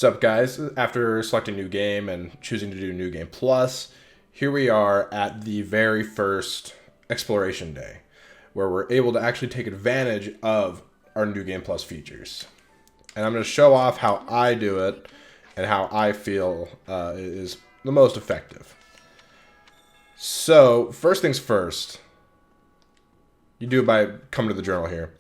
What's up, guys? After selecting new game and choosing to do new game plus, here we are at the very first exploration day, where we're able to actually take advantage of our new game plus features. And I'm going to show off how I do it and how I feel is the most effective. So, first things first, you do it by coming to the journal here.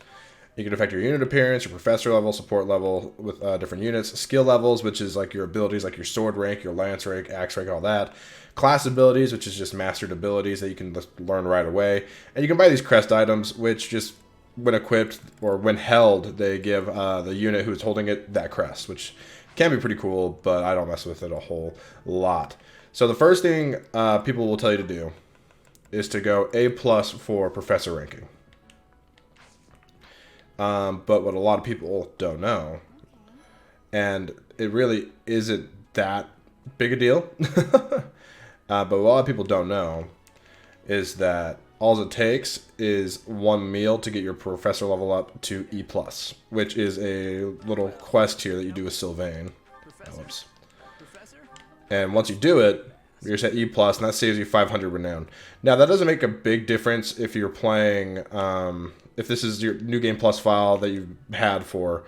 You can affect your unit appearance, your professor level, support level with different units, skill levels, which is like your abilities, like your sword rank, your lance rank, axe rank, all that. Class abilities, which is just mastered abilities that you can just learn right away. And you can buy these crest items, which just when equipped or when held, they give the unit who's holding it that crest, which can be pretty cool, but I don't mess with it a whole lot. So the first thing people will tell you to do is to go A+ for professor ranking. But what a lot of people don't know, and it really isn't that big a deal, but what a lot of people don't know is that all it takes is one meal to get your professor level up to E+, which is a little quest here that you do with Sylvain. Oops. And once you do it, you're at E+, and that saves you 500 renown. Now, that doesn't make a big difference if you're playing... if this is your new game plus file that you've had for,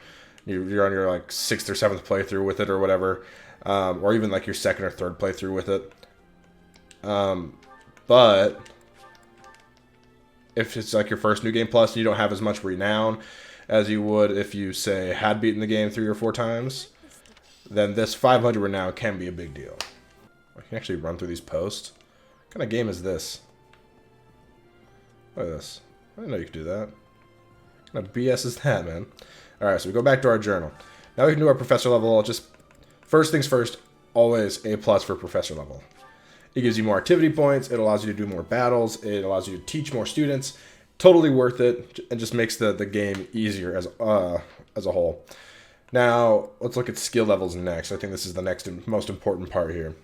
you're on your like 6th or 7th playthrough with it or whatever, or even like your 2nd or 3rd playthrough with it. But if it's like your first new game plus and you don't have as much renown as you would if you say had beaten the game 3 or 4 times, then this 500 renown can be a big deal. I can actually run through these posts. What kind of game is this? Look at this. I didn't know you could do that. What kind of BS is that, man? Alright, so we go back to our journal. Now we can do our professor level. Just first things first, always A+ for professor level. It gives you more activity points. It allows you to do more battles. It allows you to teach more students. Totally worth it, and just makes the game easier as a whole. Now, let's look at skill levels next. I think this is the next and most important part here.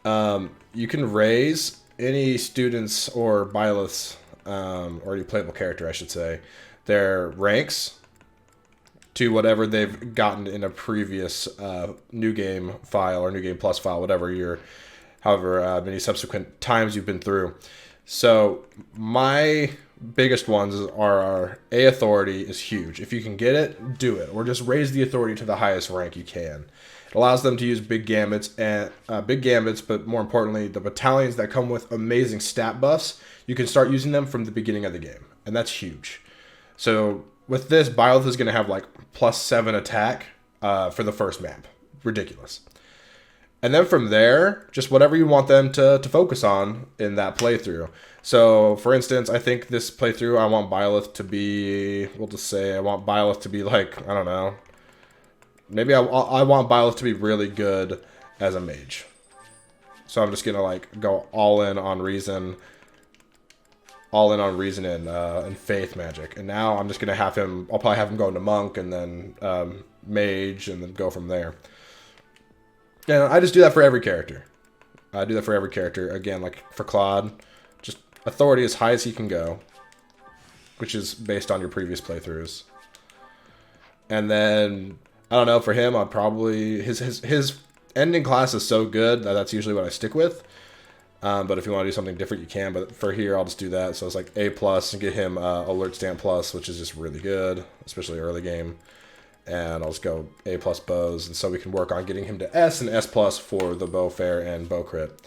You can raise any students or Byleths, or any playable character, I should say, their ranks to whatever they've gotten in a previous new game file or new game plus file, however many subsequent times you've been through. So my biggest ones are our A authority is huge. If you can get it, do it, or just raise the authority to the highest rank you can. It allows them to use big gambits, but more importantly, the battalions that come with amazing stat buffs, you can start using them from the beginning of the game, and that's huge. So with this, Byleth is going to have like +7 attack for the first map. Ridiculous. And then from there, just whatever you want them to focus on in that playthrough. So, for instance, I think this playthrough, I want Byleth to be, we'll just say I want Byleth to be like, I don't know, maybe I want Byleth to be really good as a mage. So I'm just going to like go all in on reason and faith magic. And now I'm just going to have him, I'll probably have him go into monk and then mage and then go from there. And I just do that for every character. I do that for every character. Again, like for Claude, just authority as high as he can go, which is based on your previous playthroughs. And then, I don't know, for him, I'd probably, his ending class is so good that that's usually what I stick with. But if you want to do something different, you can. But for here, I'll just do that. So it's like A+ and get him Alert Stamp Plus, which is just really good, especially early game. And I'll just go A+ bows, and so we can work on getting him to S and S+ for the bow fair and bow crit.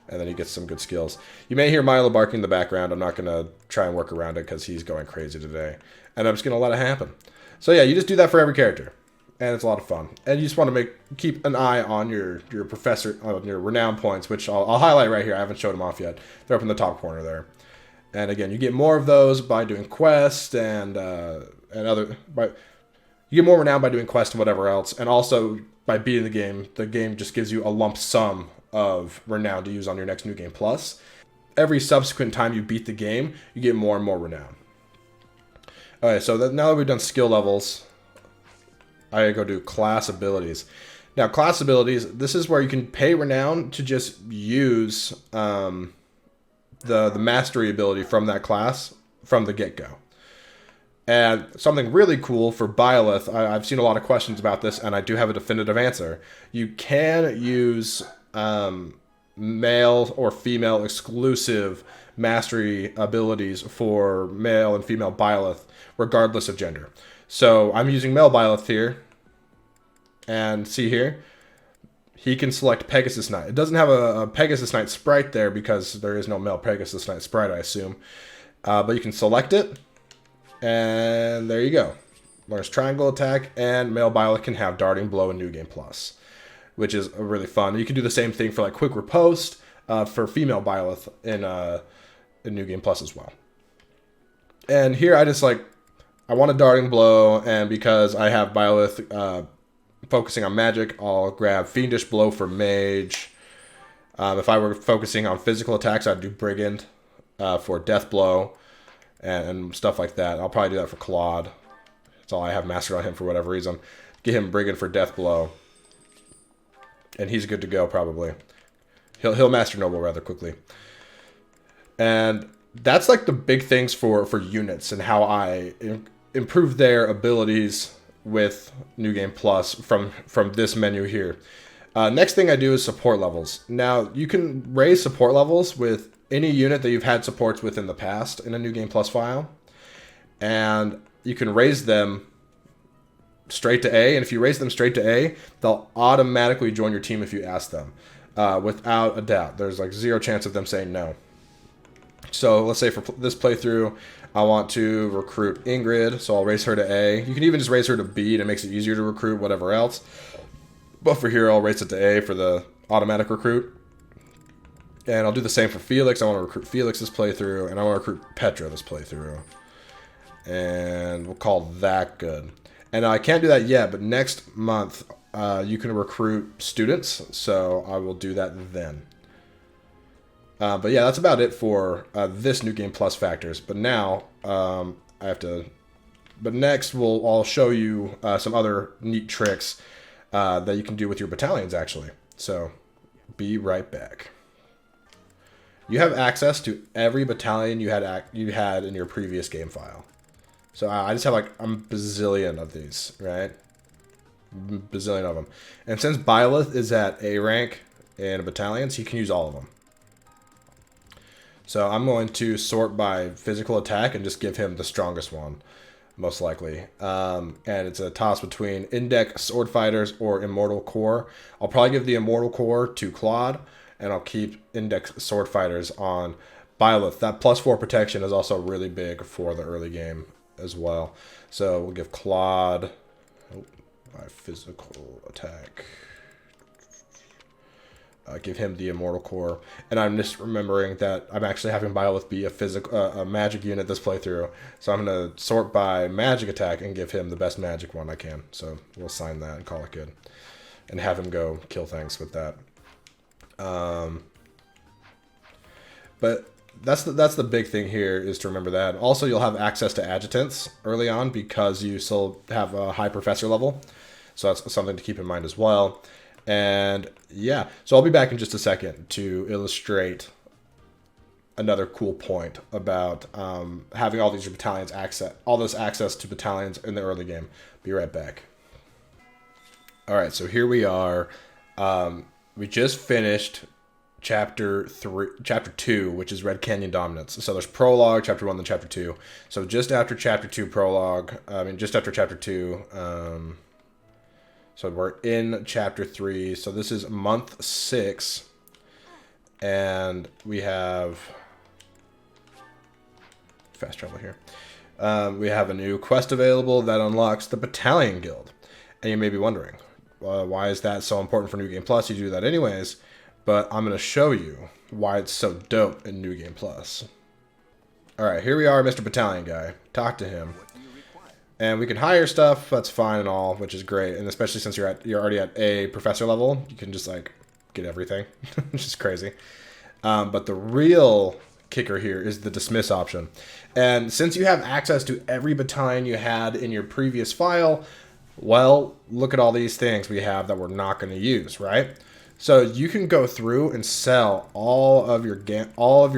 And then he gets some good skills. You may hear Milo barking in the background. I'm not going to try and work around it because he's going crazy today. And I'm just going to let it happen. So yeah, you just do that for every character. And it's a lot of fun. And you just want to keep an eye on your professor, on your renown points, which I'll highlight right here. I haven't showed them off yet. They're up in the top corner there. And again, you get more of those by doing quests and other... You get more renown by doing quests and whatever else, and also by beating the game. The game just gives you a lump sum of renown to use on your next new game plus. Every subsequent time you beat the game, you get more and more renown. Alright, so now that we've done skill levels, I go do class abilities. Now, class abilities, this is where you can pay renown to just use the mastery ability from that class from the get-go. And something really cool for Byleth, I've seen a lot of questions about this, and I do have a definitive answer. You can use male or female exclusive mastery abilities for male and female Byleth, regardless of gender. So I'm using male Byleth here, and see here, he can select Pegasus Knight. It doesn't have a Pegasus Knight sprite there because there is no male Pegasus Knight sprite, I assume. But you can select it, and there you go. Learns triangle attack, and male Byleth can have darting blow and New Game Plus, which is really fun. You can do the same thing for like quick riposte for female Byleth in New Game Plus as well. And here I want a darting blow, and because I have Byleth focusing on magic, I'll grab Fiendish Blow for mage. If I were focusing on physical attacks, I'd do Brigand for Death Blow and stuff like that. I'll probably do that for Claude. That's all I have mastered on him for whatever reason. Get him Brigand for Death Blow, and he's good to go probably. He'll master Noble rather quickly. And that's like the big things for units and how I improve their abilities with New Game Plus from this menu here. Next thing I do is support levels. Now, you can raise support levels with any unit that you've had supports with in the past in a New Game Plus file. And you can raise them straight to A. And if you raise them straight to A, they'll automatically join your team if you ask them. Without a doubt. There's like zero chance of them saying no. So let's say for this playthrough, I want to recruit Ingrid, so I'll raise her to A. You can even just raise her to B, and it makes it easier to recruit whatever else. But for here, I'll raise it to A for the automatic recruit. And I'll do the same for Felix. I want to recruit Felix this playthrough, and I want to recruit Petra this playthrough. And we'll call that good. And I can't do that yet, but next month, you can recruit students, so I will do that then. But yeah, that's about it for this New Game Plus factors. But now I have to. But next, I'll show you some other neat tricks that you can do with your battalions. Actually, so be right back. You have access to every battalion you had in your previous game file. So I just have like a bazillion of these, right? Bazillion of them. And since Byleth is at A rank in battalions, you can use all of them. So I'm going to sort by physical attack and just give him the strongest one, most likely. And it's a toss between Index Sword Fighters or Immortal Core. I'll probably give the Immortal Core to Claude, and I'll keep Index Sword Fighters on Byleth. That +4 protection is also really big for the early game as well. So we'll give Claude by physical attack. Give him the Immortal Core, and I'm just remembering that I'm actually having Byleth be a magic unit this playthrough, so I'm going to sort by magic attack and give him the best magic one I can. So we'll sign that and call it good, and have him go kill things with that. But that's the big thing here is to remember that. Also, you'll have access to adjutants early on because you still have a high professor level, so that's something to keep in mind as well. And yeah, so I'll be back in just a second to illustrate another cool point about having all these battalions access to battalions in the early game. Be right back. All right, so here we are. We just finished chapter 2, which is Red Canyon Dominance. So there's prologue, chapter 1, then chapter 2. So just after chapter 2 prologue, just after chapter 2. So we're in chapter 3. So this is month 6. And we have fast travel here. We have a new quest available that unlocks the Battalion Guild. And you may be wondering, why is that so important for New Game Plus? You do that anyways. But I'm going to show you why it's so dope in New Game Plus. Alright, here we are, Mr. Battalion Guy. Talk to him. And we can hire stuff, that's fine and all, which is great. And especially since you're already at a professor level, you can just like get everything, which is crazy. But the real kicker here is the dismiss option. And since you have access to every battalion you had in your previous file, well, look at all these things we have that we're not going to use, right? So you can go through and sell all of your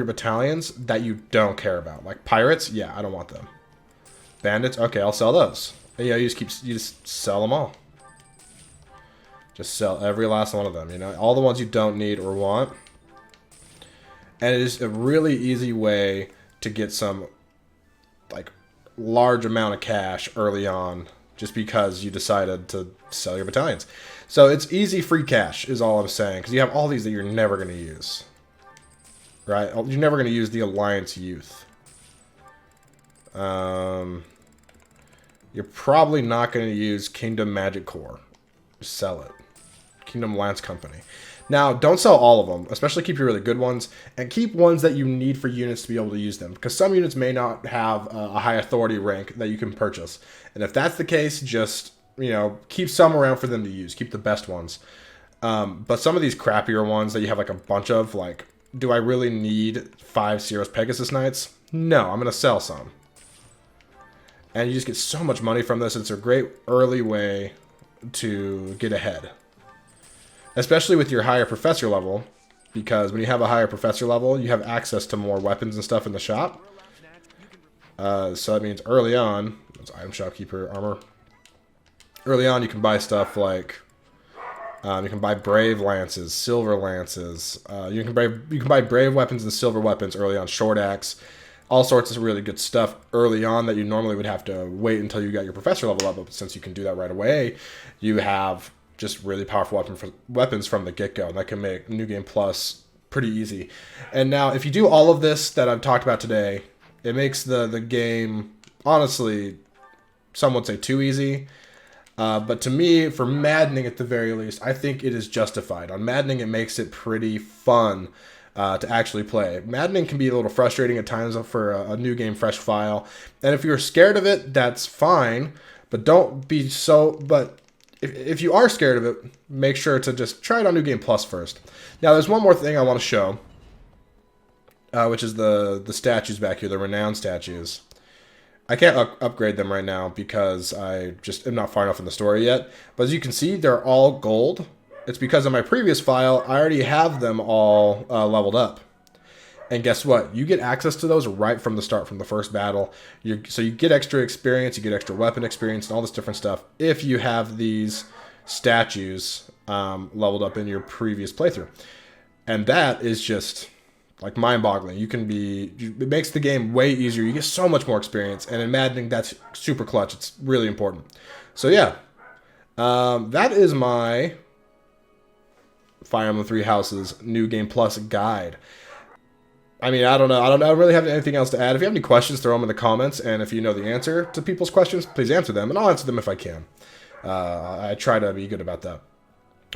battalions that you don't care about. Like pirates, yeah, I don't want them. Bandits. Okay, I'll sell those. And, you just sell them all. Just sell every last one of them. You know, all the ones you don't need or want. And it is a really easy way to get some, like, large amount of cash early on, just because you decided to sell your battalions. So it's easy free cash is all I'm saying, because you have all these that you're never going to use. Right? You're never going to use the Alliance Youth. You're probably not going to use Kingdom Magic Corps. Just sell it. Kingdom Lance Company. Now, don't sell all of them, especially keep your really good ones, and keep ones that you need for units to be able to use them, because some units may not have a high authority rank that you can purchase. And if that's the case, just, you know, keep some around for them to use. Keep the best ones. But some of these crappier ones that you have like a bunch of, like, do I really need 5 Seros Pegasus Knights? No, I'm going to sell some. And you just get so much money from this. It's a great early way to get ahead. Especially with your higher professor level, because when you have a higher professor level, you have access to more weapons and stuff in the shop. So that means early on, it's item shopkeeper armor. Early on, you can buy stuff like you can buy brave lances, silver lances. You can buy brave weapons and silver weapons early on. Short axe, all sorts of really good stuff early on that you normally would have to wait until you got your professor level up. But since you can do that right away, you have just really powerful weapons from the get-go. And that can make New Game Plus pretty easy. And now, if you do all of this that I've talked about today, it makes the game, honestly, some would say too easy. But to me, for maddening at the very least, I think it is justified. On maddening, it makes it pretty fun to actually play. Maddening can be a little frustrating at times for a new game fresh file. And if you're scared of it, that's fine. But don't be so... But if you are scared of it, make sure to just try it on New Game Plus first. Now, there's one more thing I want to show, which is the statues back here, the renowned statues. I can't upgrade them right now because I just am not far enough in the story yet. But as you can see, they're all gold. It's because in my previous file, I already have them all leveled up. And guess what? You get access to those right from the start, from the first battle. So you get extra experience, you get extra weapon experience, and all this different stuff if you have these statues leveled up in your previous playthrough. And that is just, like, mind-boggling. It makes the game way easier. You get so much more experience. And in Maddening, that's super clutch. It's really important. So yeah, that is my Fire Emblem Three Houses New Game Plus guide. I mean, I don't know. I don't really have anything else to add. If you have any questions, throw them in the comments. And if you know the answer to people's questions, please answer them. And I'll answer them if I can. I try to be good about that.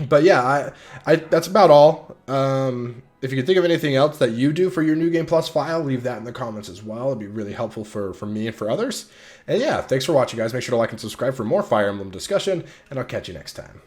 But yeah, that's about all. If you can think of anything else that you do for your New Game Plus file, leave that in the comments as well. It'd be really helpful for me and for others. And yeah, thanks for watching, guys. Make sure to like and subscribe for more Fire Emblem discussion. And I'll catch you next time.